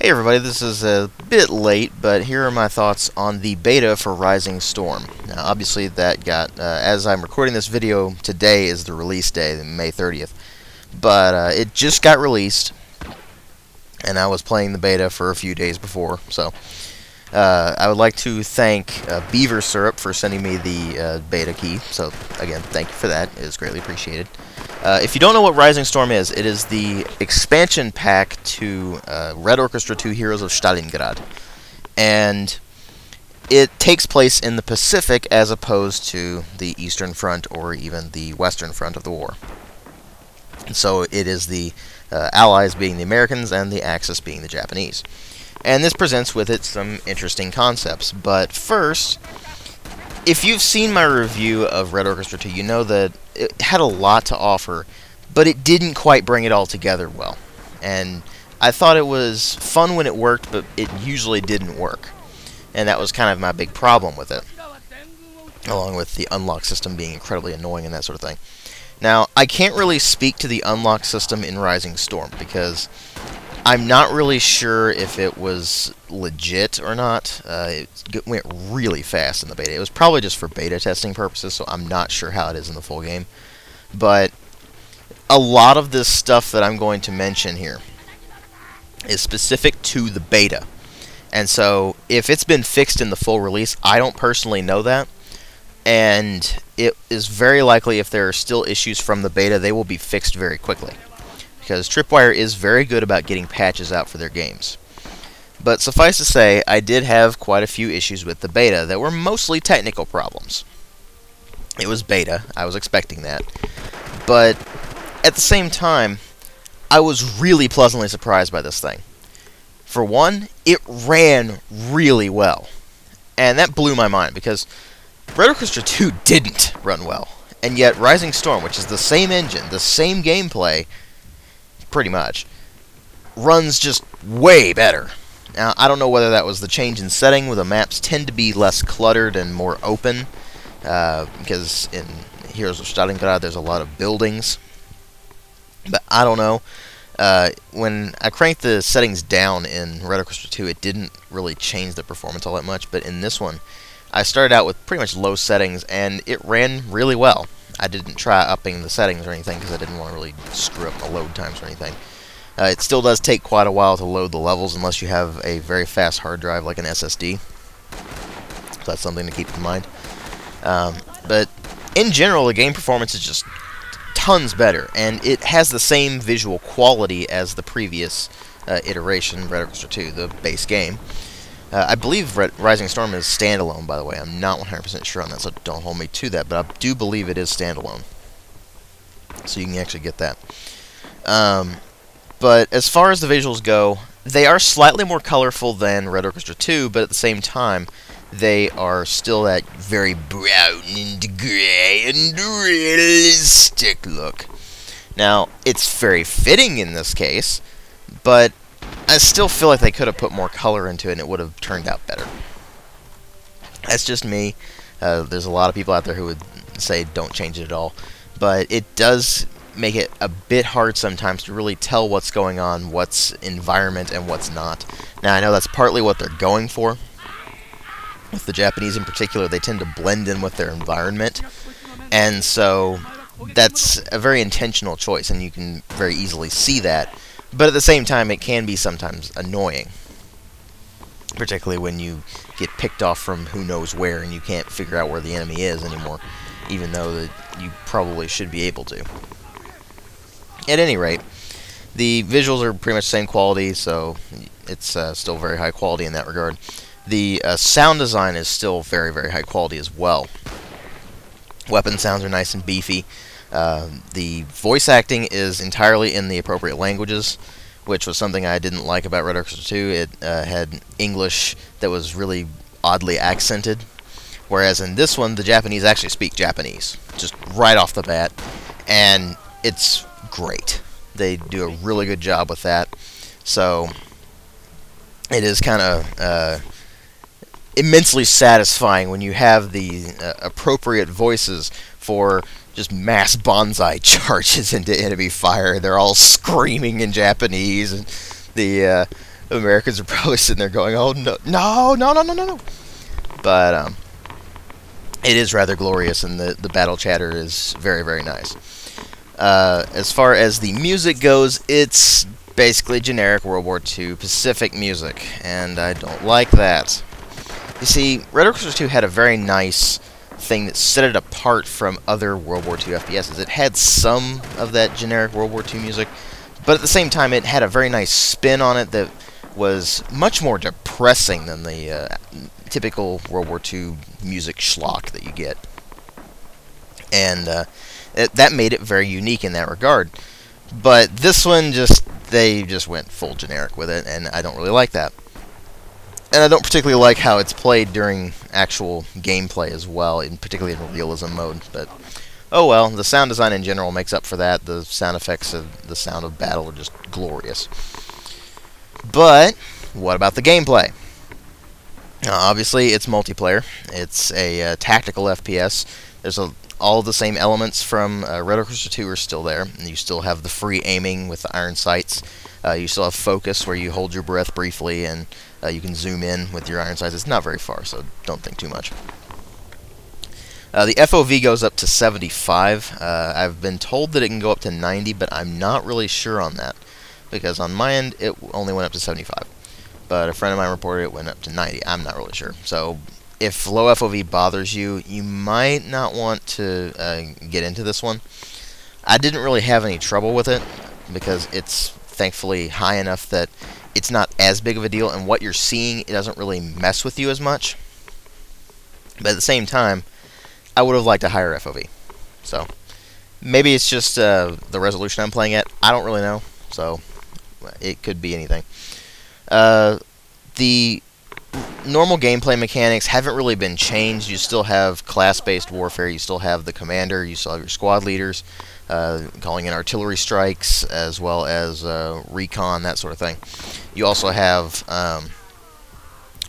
Hey everybody, this is a bit late, but here are my thoughts on the beta for Rising Storm. Now obviously that got, as I'm recording this video, today is the release day, May 30th. But it just got released, and I was playing the beta for a few days before, so I would like to thank Beaver Syrup for sending me the beta key, so again, thank you for that, it is greatly appreciated. If you don't know what Rising Storm is, it is the expansion pack to Red Orchestra 2 Heroes of Stalingrad. And it takes place in the Pacific as opposed to the Eastern Front or even the Western Front of the war. And so it is the Allies being the Americans and the Axis being the Japanese. And this presents with it some interesting concepts. But first, if you've seen my review of Red Orchestra 2, you know that it had a lot to offer, but it didn't quite bring it all together well. And I thought it was fun when it worked, but it usually didn't work. And that was kind of my big problem with it, along with the unlock system being incredibly annoying and that sort of thing. Now, I can't really speak to the unlock system in Rising Storm, because I'm not really sure if it was legit or not. It went really fast in the beta. It was probably just for beta testing purposes, so I'm not sure how it is in the full game. But a lot of this stuff that I'm going to mention here is specific to the beta. And so if it's been fixed in the full release, I don't personally know that. And it is very likely if there are still issues from the beta, they will be fixed very quickly, because Tripwire is very good about getting patches out for their games. But suffice to say, I did have quite a few issues with the beta that were mostly technical problems. It was beta, I was expecting that. But at the same time, I was really pleasantly surprised by this thing. For one, it ran really well. And that blew my mind, because Red Orchestra 2 didn't run well. And yet Rising Storm, which is the same engine, the same gameplay, pretty much, runs just way better. Now, I don't know whether that was the change in setting, where the maps tend to be less cluttered and more open, because in Heroes of Stalingrad there's a lot of buildings. But I don't know. When I cranked the settings down in Red Orchestra 2, it didn't really change the performance all that much, but in this one, I started out with pretty much low settings, and it ran really well. I didn't try upping the settings or anything, because I didn't want to really screw up the load times or anything. It still does take quite a while to load the levels, unless you have a very fast hard drive like an SSD. So that's something to keep in mind. But in general, the game performance is just tons better, and it has the same visual quality as the previous iteration, Red Orchestra 2, the base game. I believe Rising Storm is standalone, by the way. I'm not 100% sure on that, so don't hold me to that, but I do believe it is standalone. So you can actually get that. But as far as the visuals go, they are slightly more colorful than Red Orchestra 2, but at the same time, they are still that very brown and gray and realistic look. Now, it's very fitting in this case, but I still feel like they could have put more color into it and it would have turned out better. That's just me. There's a lot of people out there who would say don't change it at all. But it does make it a bit hard sometimes to really tell what's going on, what's environment and what's not. Now, I know that's partly what they're going for. With the Japanese in particular, they tend to blend in with their environment. And so that's a very intentional choice, and you can very easily see that. But at the same time, it can be sometimes annoying, particularly when you get picked off from who knows where and you can't figure out where the enemy is anymore, even though that you probably should be able to. At any rate, the visuals are pretty much the same quality, so it's still very high quality in that regard. The sound design is still very, very high quality as well. Weapon sounds are nice and beefy. The voice acting is entirely in the appropriate languages, which was something I didn't like about Red Orchestra 2. It had English that was really oddly accented, whereas in this one, the Japanese actually speak Japanese, just right off the bat, and it's great. They do a really good job with that, so it is kind of immensely satisfying when you have the appropriate voices for just mass bonsai charges into enemy fire. They're all screaming in Japanese, and the Americans are probably sitting there going, "Oh no, no, no, no, no, no, no!" But it is rather glorious, and the battle chatter is very, very nice. As far as the music goes, it's basically generic World War II Pacific music, and I don't like that. You see, Red Orchestra 2 had a very nice thing that set it apart from other World War II FPSs. It had some of that generic World War II music, but at the same time it had a very nice spin on it that was much more depressing than the typical World War II music schlock that you get. And that made it very unique in that regard. But this one, they just went full generic with it, and I don't really like that. And I don't particularly like how it's played during actual gameplay as well, particularly in realism mode. But oh well, the sound design in general makes up for that. The sound effects of the sound of battle are just glorious. But what about the gameplay? Obviously, it's multiplayer. It's a tactical FPS. There's all the same elements from Red Orchestra 2 are still there. And you still have the free aiming with the iron sights. You still have focus, where you hold your breath briefly, and you can zoom in with your iron sights. It's not very far, so don't think too much. The FOV goes up to 75. I've been told that it can go up to 90, but I'm not really sure on that, because on my end, it only went up to 75. But a friend of mine reported it went up to 90. I'm not really sure. So if low FOV bothers you, you might not want to get into this one. I didn't really have any trouble with it, because it's thankfully high enough that it's not as big of a deal, and what you're seeing, it doesn't really mess with you as much. But at the same time, I would have liked a higher FOV. So maybe it's just the resolution I'm playing at. I don't really know. So it could be anything. The normal gameplay mechanics haven't really been changed. You still have class-based warfare. You still have the commander. You still have your squad leaders calling in artillery strikes, as well as recon, that sort of thing. You also have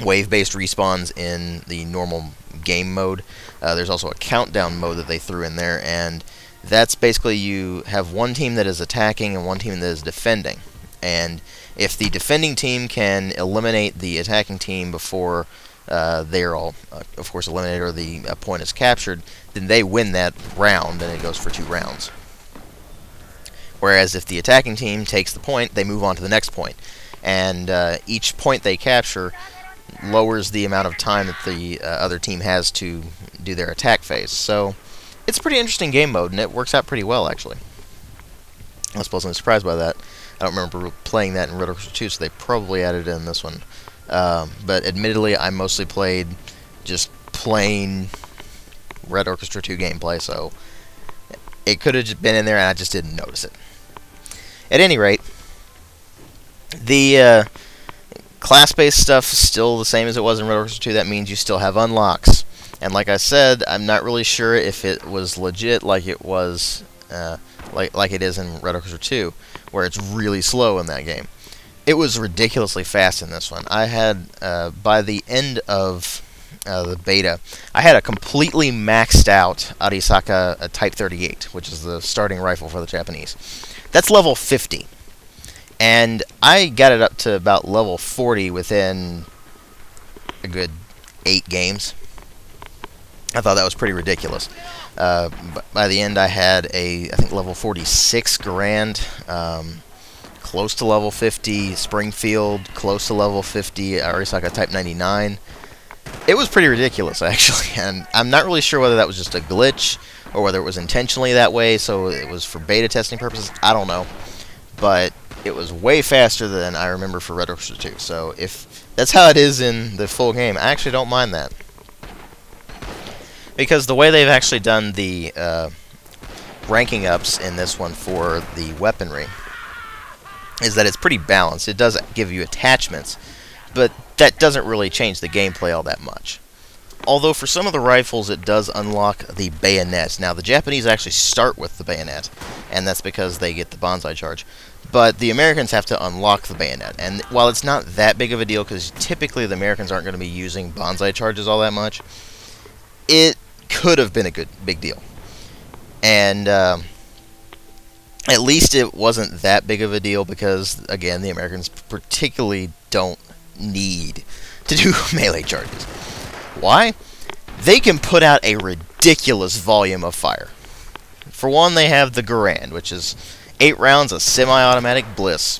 wave-based respawns in the normal game mode. There's also a countdown mode that they threw in there, and that's basically you have one team that is attacking and one team that is defending. And if the defending team can eliminate the attacking team before they are all, of course, eliminated, or the point is captured, then they win that round, and it goes for 2 rounds. Whereas if the attacking team takes the point, they move on to the next point. And each point they capture lowers the amount of time that the other team has to do their attack phase. So it's a pretty interesting game mode, and it works out pretty well, actually. I was pleasantly surprised by that. I don't remember playing that in Red Orchestra 2, so they probably added it in this one. But admittedly, I mostly played just plain Red Orchestra 2 gameplay, so it could have just been in there and I just didn't notice it. At any rate, the class-based stuff is still the same as it was in Red Orchestra 2. That means you still have unlocks. And like I said, I'm not really sure if it was legit like it was like it is in Red Orchestra 2, where it's really slow in that game. It was ridiculously fast in this one. I had, by the end of the beta, I had a completely maxed out Arisaka Type 38, which is the starting rifle for the Japanese. That's level 50. And I got it up to about level 40 within a good 8 games. I thought that was pretty ridiculous. By the end, I had I think level 46 Garand, close to level 50 Springfield, close to level 50 Arisaka Type 99. It was pretty ridiculous, actually, and I'm not really sure whether that was just a glitch or whether it was intentionally that way, so it was for beta testing purposes. I don't know, but it was way faster than I remember for Red Orchestra 2, so if that's how it is in the full game, I actually don't mind that. Because the way they've actually done the ranking ups in this one for the weaponry is that it's pretty balanced. It does give you attachments, but that doesn't really change the gameplay all that much. Although for some of the rifles it does unlock the bayonet. Now the Japanese actually start with the bayonet, and that's because they get the bonsai charge. But the Americans have to unlock the bayonet, and while it's not that big of a deal, because typically the Americans aren't going to be using bonsai charges all that much, it could have been a big deal. And at least it wasn't that big of a deal because, again, the Americans particularly don't need to do melee charges. Why? They can put out a ridiculous volume of fire. For one, they have the Garand, which is 8 rounds of semi-automatic bliss.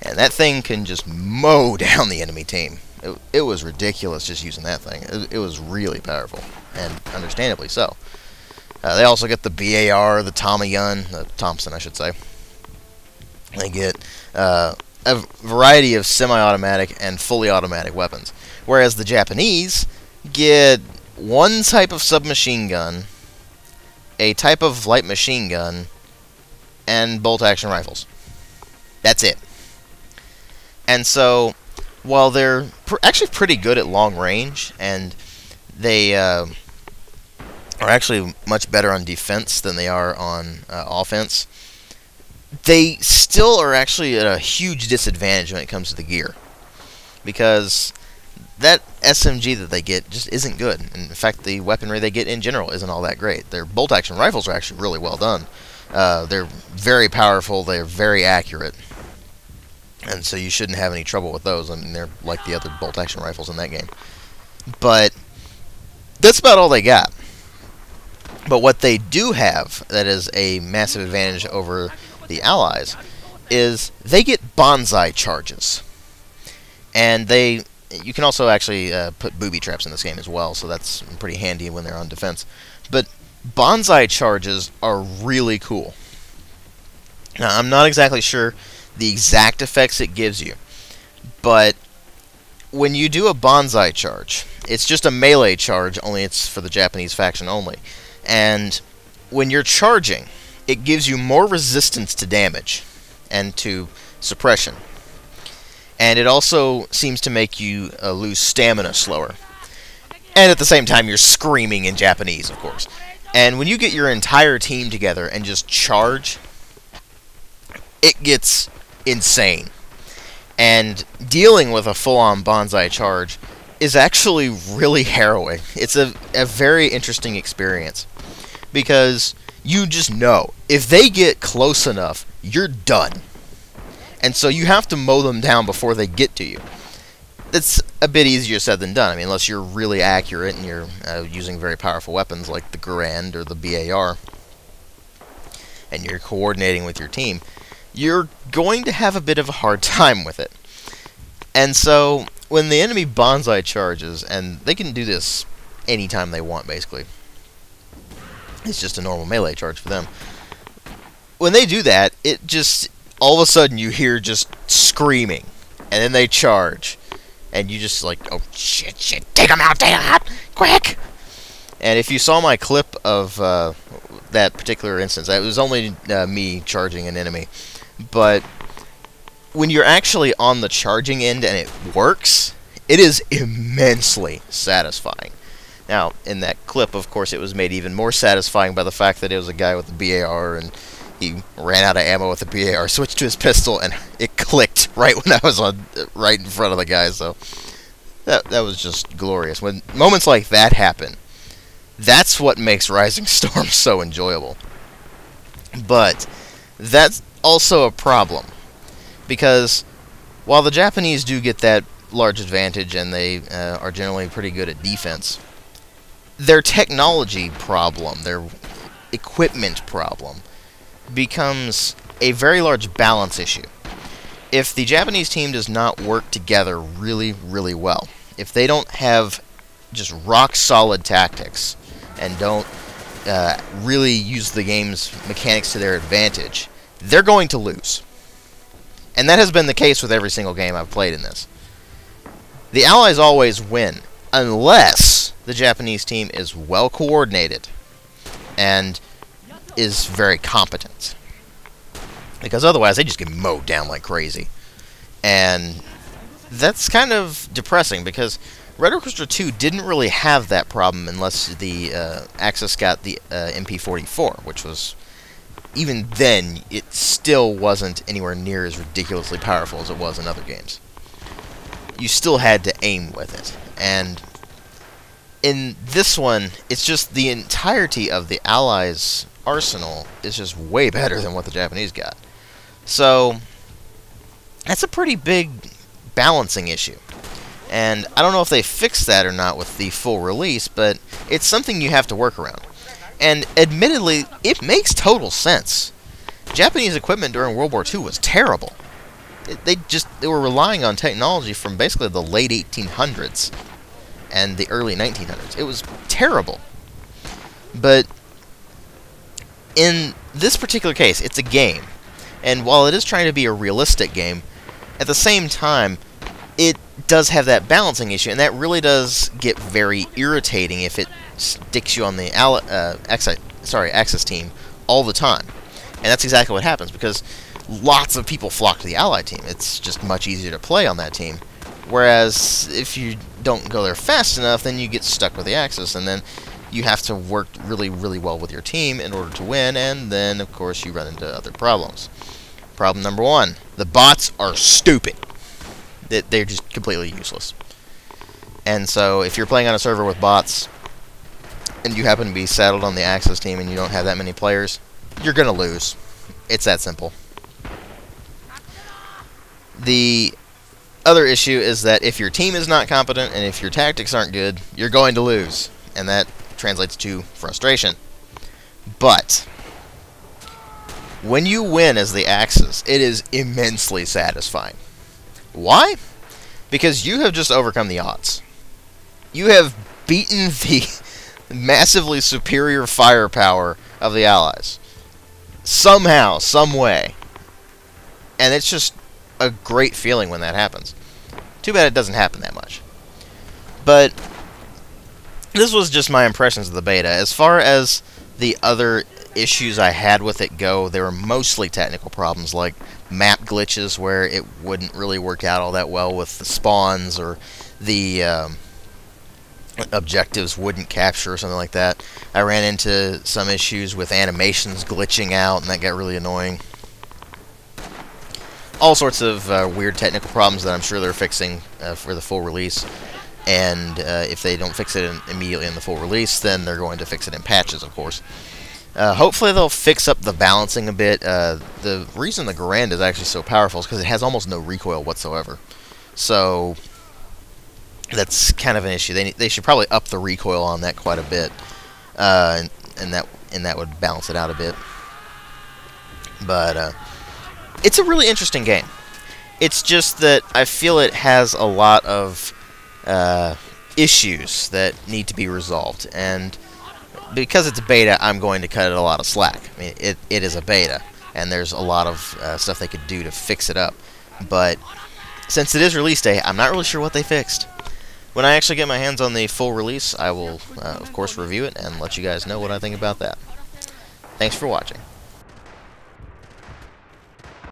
And that thing can just mow down the enemy team. It was ridiculous just using that thing. It was really powerful, and understandably so. They also get the BAR, the Tommy gun, the Thompson, I should say. They get a variety of semi-automatic and fully automatic weapons. Whereas the Japanese get one type of submachine gun, a type of light machine gun, and bolt-action rifles. That's it. And so, while they're actually pretty good at long range, and they are actually much better on defense than they are on offense, they still are actually at a huge disadvantage when it comes to the gear. Because that SMG that they get just isn't good. And in fact, the weaponry they get in general isn't all that great. Their bolt-action rifles are actually really well done. They're very powerful, they're very accurate. And so you shouldn't have any trouble with those. I mean, they're like the other bolt-action rifles in that game. But that's about all they got. But what they do have that is a massive advantage over the Allies is they get bonsai charges. And you can also actually put booby traps in this game as well, so that's pretty handy when they're on defense. But bonsai charges are really cool. Now, I'm not exactly sure the exact effects it gives you, but when you do a bonsai charge, it's just a melee charge, only it's for the Japanese faction only. And when you're charging, it gives you more resistance to damage and to suppression. And it also seems to make you lose stamina slower. And at the same time, you're screaming in Japanese, of course. And when you get your entire team together and just charge, it gets insane. And dealing with a full-on bonsai charge is actually really harrowing. It's a very interesting experience. Because you just know, if they get close enough, you're done. And so you have to mow them down before they get to you. That's a bit easier said than done. I mean, unless you're really accurate and you're using very powerful weapons like the Garand or the BAR, and you're coordinating with your team, you're going to have a bit of a hard time with it. And so, when the enemy bonsai charges, and they can do this anytime they want, basically. It's just a normal melee charge for them. When they do that, it just, all of a sudden you hear just screaming, and then they charge. And you just like, oh shit, take them out, quick! And if you saw my clip of that particular instance, it was only me charging an enemy. But when you're actually on the charging end and it works, it is immensely satisfying. Now, in that clip, of course, it was made even more satisfying by the fact that it was a guy with the BAR, and he ran out of ammo with the BAR, switched to his pistol, and it clicked right when I was right in front of the guy. So that was just glorious. When moments like that happen, that's what makes Rising Storm so enjoyable. But that's also a problem, because while the Japanese do get that large advantage and they are generally pretty good at defense, their technology problem, their equipment problem, becomes a very large balance issue. If the Japanese team does not work together really, really well, if they don't have just rock-solid tactics and don't really use the game's mechanics to their advantage, they're going to lose. And that has been the case with every single game I've played in this. The Allies always win, unless the Japanese team is well coordinated and is very competent. Because otherwise, they just get mowed down like crazy. And that's kind of depressing, because Red Orchestra 2 didn't really have that problem unless the Axis got the MP44, which was, even then, it still wasn't anywhere near as ridiculously powerful as it was in other games. You still had to aim with it. And in this one, it's just the entirety of the Allies' arsenal is just way better than what the Japanese got. So that's a pretty big balancing issue. And I don't know if they fixed that or not with the full release, but it's something you have to work around. And admittedly, it makes total sense. Japanese equipment during World War II was terrible. They were relying on technology from basically the late 1800s and the early 1900s. It was terrible. But in this particular case, it's a game. And while it is trying to be a realistic game, at the same time, it does have that balancing issue, and that really does get very irritating if it sticks you on the Axis team all the time. And that's exactly what happens, because lots of people flock to the Allied team. It's just much easier to play on that team. Whereas if you don't go there fast enough, then you get stuck with the Axis, and then you have to work really, really well with your team in order to win, and then, of course, you run into other problems. Problem number one, the bots are stupid. They're just completely useless. And so, if you're playing on a server with bots, and you happen to be saddled on the Axis team and you don't have that many players, you're going to lose. It's that simple. The other issue is that if your team is not competent and if your tactics aren't good, you're going to lose. And that translates to frustration. But when you win as the Axis, it is immensely satisfying. Why? Because you have just overcome the odds. You have beaten the massively superior firepower of the Allies. Somehow, some way. And it's just a great feeling when that happens. Too bad it doesn't happen that much. But this was just my impressions of the beta. As far as the other issues I had with it go, they were mostly technical problems, like map glitches where it wouldn't really work out all that well with the spawns, or the objectives wouldn't capture or something like that. I ran into some issues with animations glitching out, and that got really annoying. All sorts of weird technical problems that I'm sure they're fixing for the full release. And if they don't fix it immediately in the full release, then they're going to fix it in patches, of course. Hopefully they'll fix up the balancing a bit. The reason the Garand is actually so powerful is because it has almost no recoil whatsoever. So that's kind of an issue. They should probably up the recoil on that quite a bit, and that would balance it out a bit. But it's a really interesting game. It's just that I feel it has a lot of issues that need to be resolved, and because it's a beta, I'm going to cut it a lot of slack. I mean, it is a beta, and there's a lot of stuff they could do to fix it up. But since it is release day, I'm not really sure what they fixed. When I actually get my hands on the full release, I will, of course, review it and let you guys know what I think about that. Thanks for watching.